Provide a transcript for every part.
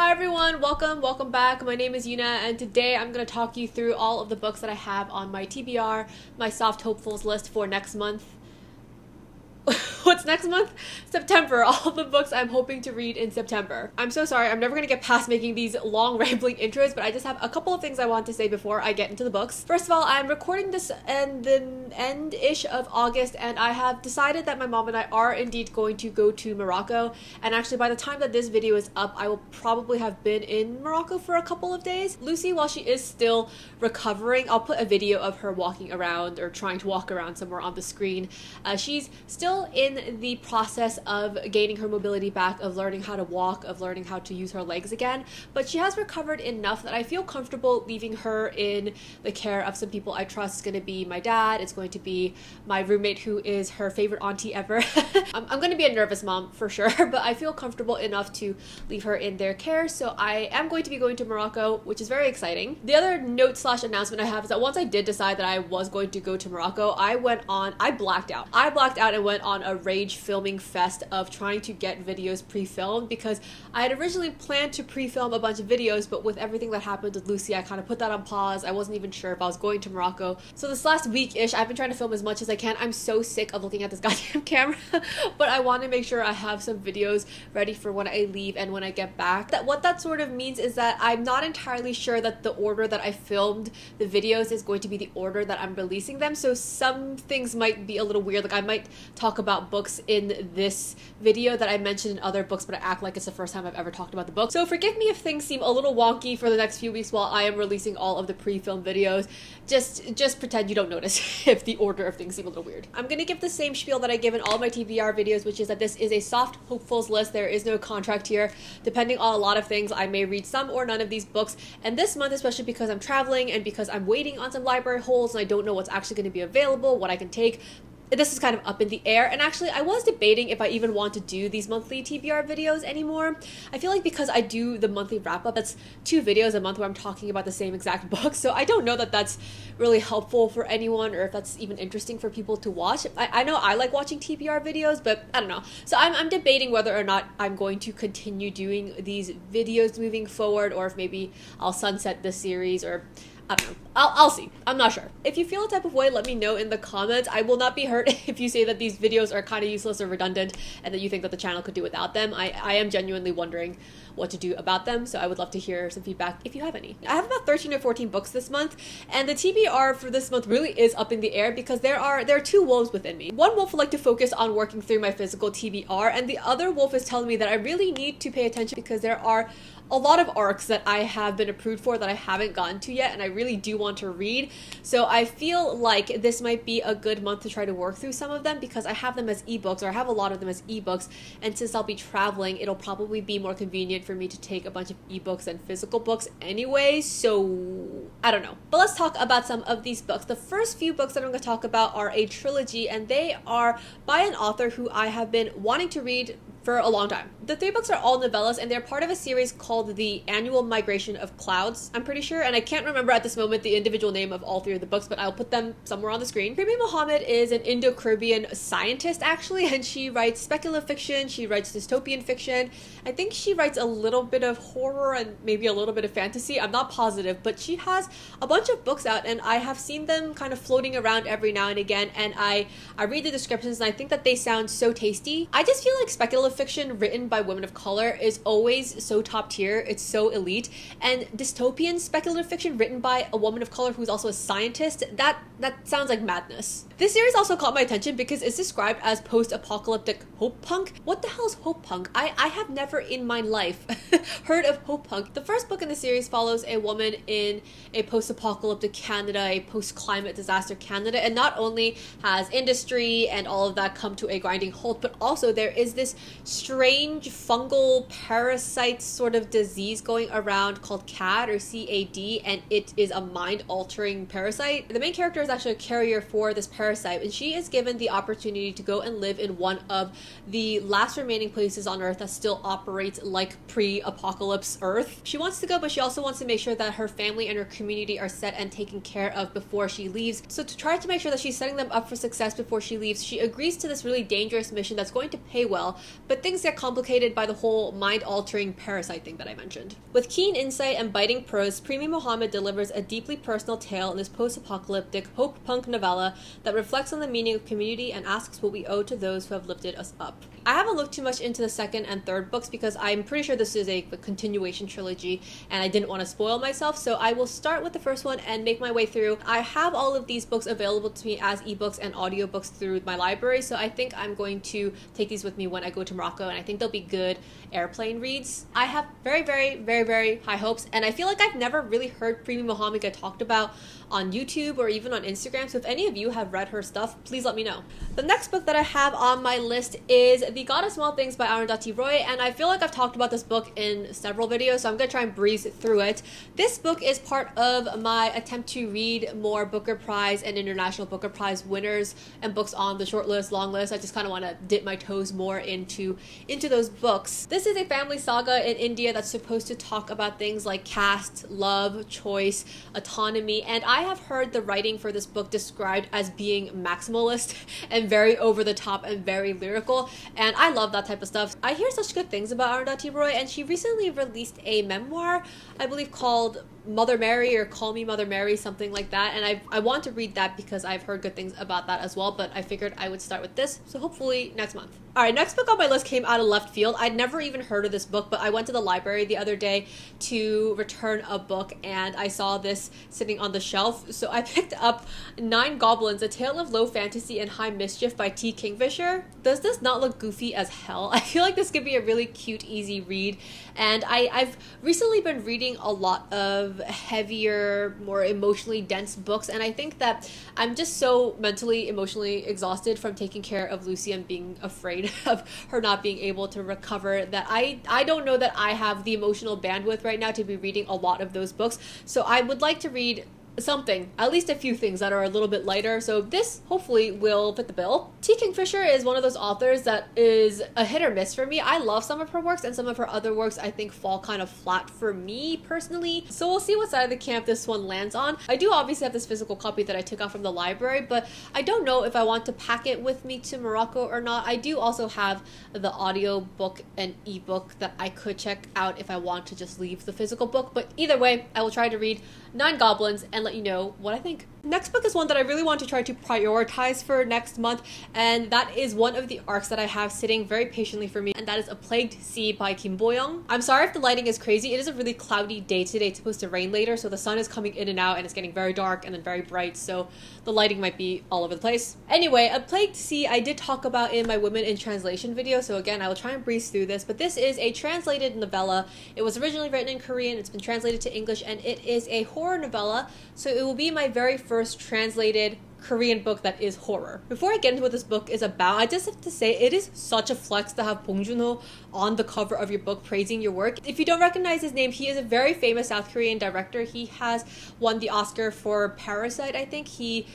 Hi everyone, welcome back. My name is Yuna and today I'm going to talk you through all of the books that I have on my TBR, my soft hopefuls list for next month. What's next month? September. All the books I'm hoping to read in September. I'm so sorry, I'm never gonna get past making these long rambling intros, but I just have a couple of things I want to say before I get into the books. First of all, I'm recording this in the end-ish of August, and I have decided that my mom and I are indeed going to go to Morocco. And actually, by the time that this video is up, I will probably have been in Morocco for a couple of days. Lucy, while she is still recovering, I'll put a video of her walking around or trying to walk around somewhere on the screen. She's still in the process of gaining her mobility back, of learning how to walk, of learning how to use her legs again, but she has recovered enough that I feel comfortable leaving her in the care of some people I trust. It's going to be my dad, it's going to be my roommate who is her favorite auntie ever. I'm going to be a nervous mom for sure, but I feel comfortable enough to leave her in their care, so I am going to be going to Morocco, which is very exciting. The other note slash announcement I have is that once I did decide that I was going to go to Morocco, I blacked out. I blacked out and went on a rage filming fest of trying to get videos pre-filmed because I had originally planned to pre-film a bunch of videos, but with everything that happened with Lucy, I kind of put that on pause. I wasn't even sure if I was going to Morocco. So this last week-ish, I've been trying to film as much as I can. I'm so sick of looking at this goddamn camera, but I want to make sure I have some videos ready for when I leave and when I get back. What that sort of means is that I'm not entirely sure that the order that I filmed the videos is going to be the order that I'm releasing them, so some things might be a little weird. Like I might talk about books in this video that I mentioned in other books, but I act like it's the first time I've ever talked about the book. So forgive me if things seem a little wonky for the next few weeks while I am releasing all of the pre-filmed videos. Just pretend you don't notice if the order of things seem a little weird. I'm gonna give the same spiel that I give in all my TBR videos, which is that this is a soft hopefuls list. There is no contract here. Depending on a lot of things, I may read some or none of these books. And this month, especially because I'm traveling and because I'm waiting on some library holds and I don't know what's actually going to be available, what I can take, this is kind of up in the air. And actually, I was debating if I even want to do these monthly TBR videos anymore. I feel like because I do the monthly wrap-up, that's 2 videos a month where I'm talking about the same exact book. So I don't know that that's really helpful for anyone or if that's even interesting for people to watch. I know I like watching TBR videos, but I don't know. So I'm debating whether or not I'm going to continue doing these videos moving forward, or if maybe I'll sunset this series, or I don't know. I'll see. I'm not sure. If you feel a type of way, let me know in the comments. I will not be hurt if you say that these videos are kind of useless or redundant and that you think that the channel could do without them. I am genuinely wondering what to do about them, so I would love to hear some feedback if you have any. I have about 13 or 14 books this month, and the TBR for this month really is up in the air because there are 2 wolves within me. One wolf would like to focus on working through my physical TBR, and the other wolf is telling me that I really need to pay attention because there are a lot of arcs that I have been approved for that I haven't gotten to yet, and I really do want to read. So I feel like this might be a good month to try to work through some of them because I have them as ebooks, or I have a lot of them as ebooks, and since I'll be traveling, it'll probably be more convenient for me to take a bunch of ebooks and physical books anyway, so I don't know. But let's talk about some of these books. The first few books that I'm going to talk about are a trilogy, and they are by an author who I have been wanting to read for a long time. The 3 books are all novellas, and they're part of a series called The Annual Migration of Clouds, I'm pretty sure, and I can't remember at this moment the individual name of all 3 of the books, but I'll put them somewhere on the screen. Prima Mohammed is an Indo-Caribbean scientist, actually, and she writes speculative fiction, she writes dystopian fiction. I think she writes a little bit of horror and maybe a little bit of fantasy. I'm not positive, but she has a bunch of books out, and I have seen them kind of floating around every now and again, and I read the descriptions, and I think that they sound so tasty. I just feel like speculative fiction written by women of color is always so top tier. It's so elite. And dystopian speculative fiction written by a woman of color who's also a scientist, that sounds like madness. This series also caught my attention because it's described as post-apocalyptic hope punk. What the hell is hope punk? I have never in my life heard of hope punk. The first book in the series follows a woman in a post-apocalyptic Canada, a post-climate disaster Canada, and not only has industry and all of that come to a grinding halt, but also there is this strange fungal parasite sort of disease going around called CAD, or CAD, and it is a mind-altering parasite. The main character is actually a carrier for this parasite, and she is given the opportunity to go and live in one of the last remaining places on Earth that still operates like pre-apocalypse Earth. She wants to go, but she also wants to make sure that her family and her community are set and taken care of before she leaves. So to try to make sure that she's setting them up for success before she leaves, she agrees to this really dangerous mission that's going to pay well, but but things get complicated by the whole mind-altering parasite thing that I mentioned. With keen insight and biting prose, Premi Mohammed delivers a deeply personal tale in this post-apocalyptic hope punk novella that reflects on the meaning of community and asks what we owe to those who have lifted us up. I haven't looked too much into the second and third books because I'm pretty sure this is a continuation trilogy and I didn't want to spoil myself, so I will start with the first one and make my way through. I have all of these books available to me as ebooks and audiobooks through my library, so I think I'm going to take these with me when I go to Morocco, and I think they'll be good airplane reads. I have very, very, very, very high hopes, and I feel like I've never really heard Premi Mohammed get talked about on YouTube or even on Instagram, so if any of you have read her stuff, please let me know. The next book that I have on my list is The God of Small Things by Arundhati Roy, and I feel like I've talked about this book in several videos, so I'm going to try and breeze through it. This book is part of my attempt to read more Booker Prize and International Booker Prize winners and books on the short list, long list. I just kind of want to dip my toes more into those books. This is a family saga in India that's supposed to talk about things like caste, love, choice, autonomy, and I have heard the writing for this book described as being maximalist and very over the top and very lyrical, and I love that type of stuff. I hear such good things about Arundhati Roy, and she recently released a memoir, I believe called Mother Mary or Call Me Mother Mary, something like that, and I want to read that because I've heard good things about that as well, but I figured I would start with this, so hopefully next month. Alright, next book on my list came out of left field. I'd never even heard of this book, but I went to the library the other day to return a book and I saw this sitting on the shelf, so I picked up Nine Goblins, A Tale of Low Fantasy and High Mischief by T. Kingfisher. Does this not look goofy as hell? I feel like this could be a really cute, easy read, and I've recently been reading a lot of heavier, more emotionally dense books, and I think that I'm just so mentally, emotionally exhausted from taking care of Lucy and being afraid of her not being able to recover that I don't know that I have the emotional bandwidth right now to be reading a lot of those books, so I would like to read something, at least a few things that are a little bit lighter, so this hopefully will fit the bill. T. Kingfisher is one of those authors that is a hit or miss for me. I love some of her works, and some of her other works I think fall kind of flat for me personally, so we'll see what side of the camp this one lands on. I do obviously have this physical copy that I took out from the library, but I don't know if I want to pack it with me to Morocco or not. I do also have the audio book and ebook that I could check out if I want to just leave the physical book, but either way, I will try to read Nine Goblins and let you know what I think. Next book is one that I really want to try to prioritize for next month, and that is one of the arcs that I have sitting very patiently for me, and that is A Plagued Sea by Kim Bo-young. I'm sorry if the lighting is crazy. It is a really cloudy day today. It's supposed to rain later, so the sun is coming in and out, and it's getting very dark and then very bright, so the lighting might be all over the place. Anyway, A Plagued Sea I did talk about in my Women in Translation video, so again, I will try and breeze through this, but this is a translated novella. It was originally written in Korean, it's been translated to English, and it is a horror novella, so it will be my very first translated Korean book that is horror. Before I get into what this book is about, I just have to say it is such a flex to have Bong Joon-ho on the cover of your book praising your work. If you don't recognize his name, he is a very famous South Korean director. He has won the Oscar for Parasite, I think. He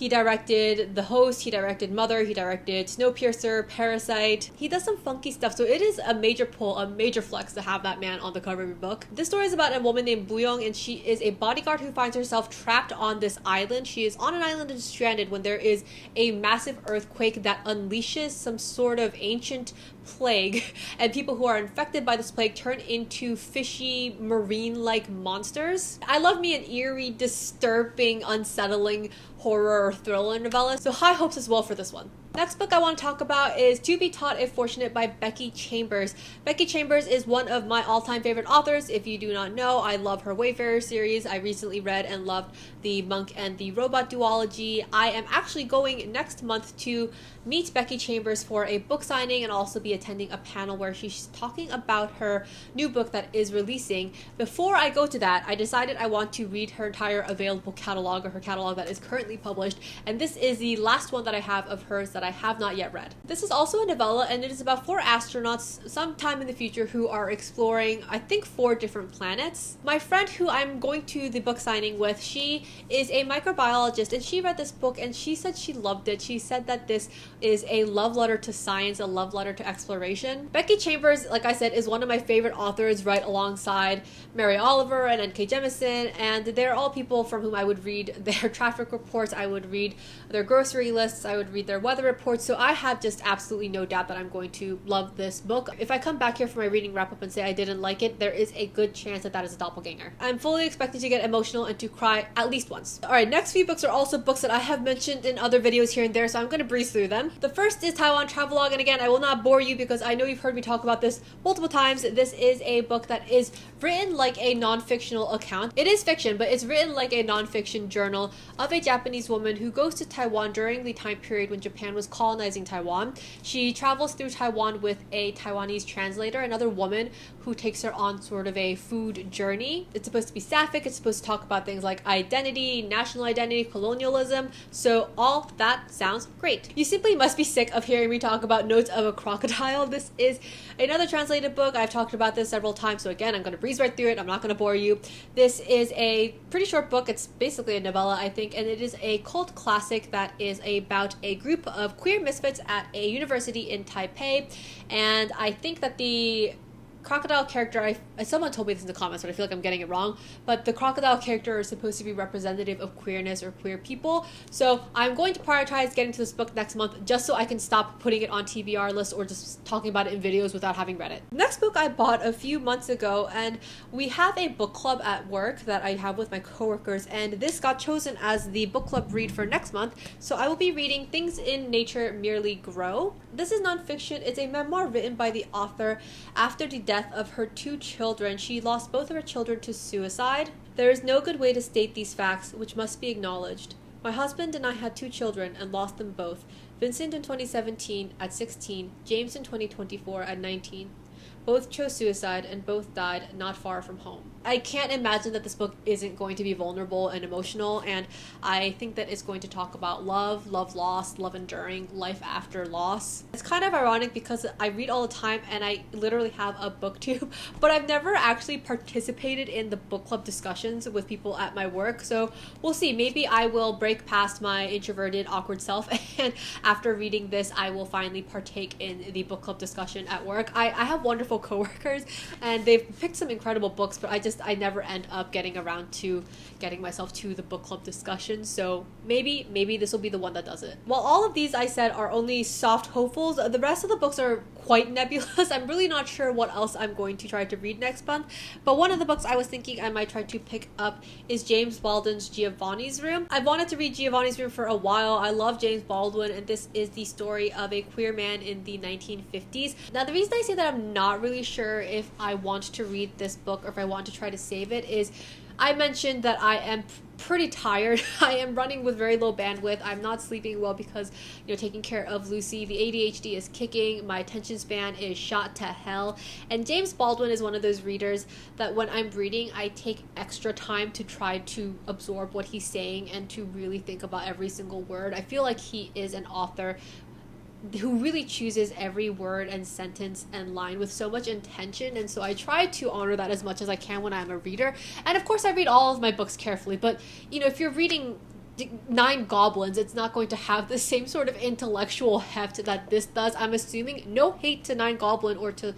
directed The Host, he directed Mother, he directed Snowpiercer, Parasite. He does some funky stuff, so it is a major pull, a major flex to have that man on the cover of your book. This story is about a woman named Boo-young, and she is a bodyguard who finds herself trapped on this island. She is on an island and stranded when there is a massive earthquake that unleashes some sort of ancient plague, and people who are infected by this plague turn into fishy, marine-like monsters. I love me an eerie, disturbing, unsettling horror or thriller novella, so high hopes as well for this one. Next book I want to talk about is To Be Taught If Fortunate by Becky Chambers. Becky Chambers is one of my all-time favorite authors. If you do not know, I love her Wayfarer series. I recently read and loved The Monk and the Robot duology. I am actually going next month to meet Becky Chambers for a book signing and also be attending a panel where she's talking about her new book that is releasing. Before I go to that, I decided I want to read her entire available catalog, or her catalog that is currently published, and this is the last one that I have of hers that I have not yet read. This is also a novella, and it is about 4 astronauts sometime in the future who are exploring, I think, 4 different planets. My friend who I'm going to the book signing with, she is a microbiologist, and she read this book and she said she loved it. She said that this is a love letter to science, a love letter to exploration. Becky Chambers, like I said, is one of my favorite authors, right alongside Mary Oliver and N.K. Jemisin, and they're all people from whom I would read their traffic report reports, I would read their grocery lists, I would read their weather reports. So I have just absolutely no doubt that I'm going to love this book. If I come back here for my reading wrap up and say I didn't like it, there is a good chance that that is a doppelganger. I'm fully expecting to get emotional and to cry at least once. Alright, next few books are also books that I have mentioned in other videos here and there, so I'm going to breeze through them. The first is Taiwan Travelogue, and again, I will not bore you because I know you've heard me talk about this multiple times. This is a book that is written like a non-fictional account. It is fiction, but it's written like a non-fiction journal of a Japanese woman who goes to Taiwan during the time period when Japan was colonizing Taiwan. She travels through Taiwan with a Taiwanese translator, another woman who takes her on sort of a food journey. It's supposed to be sapphic. It's supposed to talk about things like identity, national identity, colonialism. So all that sounds great. You simply must be sick of hearing me talk about Notes of a Crocodile. This is another translated book. I've talked about this several times, so again, I'm going to breeze right through it. I'm not going to bore you. This is a pretty short book. It's basically a novella, I think, and it is a cult classic that is about a group of queer misfits at a university in Taipei. And I think that the crocodile character, someone told me this in the comments, but I feel like I'm getting it wrong, but the crocodile character is supposed to be representative of queerness or queer people. So I'm going to prioritize getting to this book next month just so I can stop putting it on TBR list or just talking about it in videos without having read it. Next book I bought a few months ago, and we have a book club at work that I have with my coworkers, and this got chosen as the book club read for next month. So I will be reading Things in Nature Merely Grow. This is nonfiction. It's a memoir written by the author after the death of her two children. She lost both of her children to suicide. There is no good way to state these facts, which must be acknowledged. My husband and I had two children and lost them both. Vincent in 2017 at 16, James in 2024 at 19. Both chose suicide and both died not far from home. I can't imagine that this book isn't going to be vulnerable and emotional, and I think that it's going to talk about love, love lost, love enduring, life after loss. It's kind of ironic because I read all the time and I literally have a booktube, but I've never actually participated in the book club discussions with people at my work, so we'll see. Maybe I will break past my introverted, awkward self, and after reading this, I will finally partake in the book club discussion at work. I have wonderful coworkers, and they've picked some incredible books, but I never end up getting around to getting myself to the book club discussion, so maybe this will be the one that does it. While all of these I said are only soft hopefuls, the rest of the books are quite nebulous. I'm really not sure what else I'm going to try to read next month, but one of the books I was thinking I might try to pick up is James Baldwin's Giovanni's Room. I've wanted to read Giovanni's Room for a while. I love James Baldwin, and this is the story of a queer man in the 1950s. Now, the reason I say that I'm not really sure if I want to read this book or if I want to try to save it is I mentioned that I am pretty tired. I am running with very low bandwidth. I'm not sleeping well because, taking care of Lucy. The ADHD is kicking. My attention span is shot to hell. And James Baldwin is one of those readers that when I'm reading, I take extra time to try to absorb what he's saying and to really think about every single word. I feel like he is an author who really chooses every word and sentence and line with so much intention, and so I try to honor that as much as I can when I'm a reader. And of course I read all of my books carefully, but if you're reading 9 Goblins, it's not going to have the same sort of intellectual heft that this does. I'm assuming. No hate to 9 Goblin or to,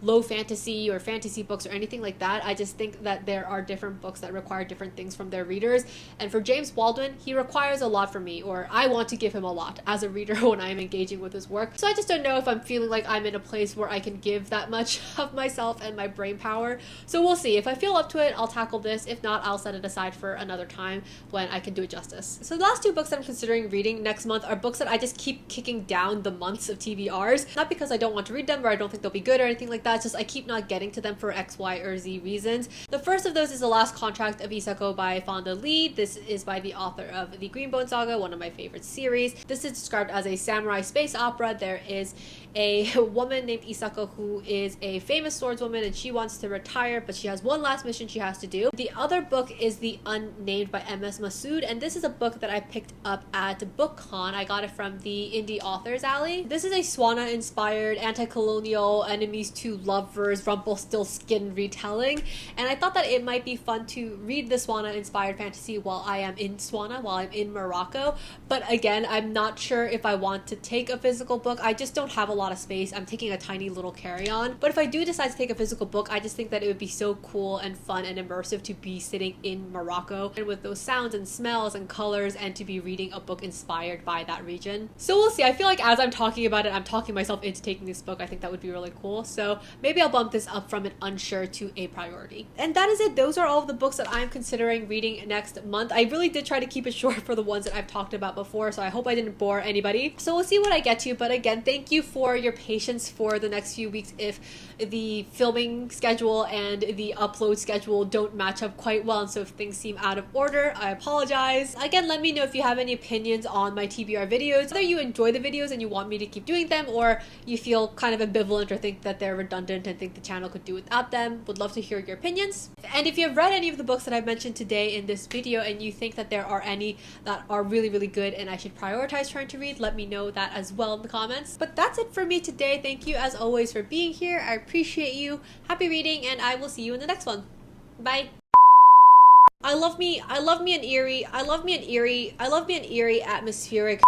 low fantasy or fantasy books or anything like that. I just think that there are different books that require different things from their readers. And for James Baldwin, he requires a lot from me, or I want to give him a lot as a reader when I'm engaging with his work. So I just don't know if I'm feeling like I'm in a place where I can give that much of myself and my brain power. So we'll see. If I feel up to it, I'll tackle this. If not, I'll set it aside for another time when I can do it justice. So the last 2 books that I'm considering reading next month are books that I just keep kicking down the months of TBRs. Not because I don't want to read them or I don't think they'll be good or anything like that. It's just I keep not getting to them for X, Y, or Z reasons. The first of those is The Last Contract of Isako by Fonda Lee. This is by the author of the Greenbone Saga, one of my favorite series. This is described as a samurai space opera. There is a woman named Isako who is a famous swordswoman, and she wants to retire, but she has one last mission she has to do. The other book is The Unnamed by M.S. Masood, and this is a book that I picked up at BookCon. I got it from the Indie Authors Alley. This is a Swana-inspired anti-colonial enemies to lovers Rumpelstiltskin retelling, and I thought that it might be fun to read the Swana-inspired fantasy while I am in Swana, while I'm in Morocco. But again, I'm not sure if I want to take a physical book. I just don't have a lot of space. I'm taking a tiny little carry-on. But if I do decide to take a physical book, I just think that it would be so cool and fun and immersive to be sitting in Morocco and with those sounds and smells and colors and to be reading a book inspired by that region. So we'll see. I feel like as I'm talking about it, I'm talking myself into taking this book. I think that would be really cool. So maybe I'll bump this up from an unsure to a priority. And that is it. Those are all of the books that I'm considering reading next month. I really did try to keep it short for the ones that I've talked about before, so I hope I didn't bore anybody. So we'll see what I get to. But again, thank you for your patience for the next few weeks if the filming schedule and the upload schedule don't match up quite well, and so if things seem out of order, I apologize. Again, let me know if you have any opinions on my TBR videos, whether you enjoy the videos and you want me to keep doing them, or you feel kind of ambivalent or think that they're redundant and think the channel could do without them. Would love to hear your opinions. And if you have read any of the books that I've mentioned today in this video and you think that there are any that are really, really good and I should prioritize trying to read, let me know that as well in the comments. But that's it for me today. Thank you as always for being here. I appreciate you. Happy reading, and I will see you in the next one. Bye. I love me an eerie atmospheric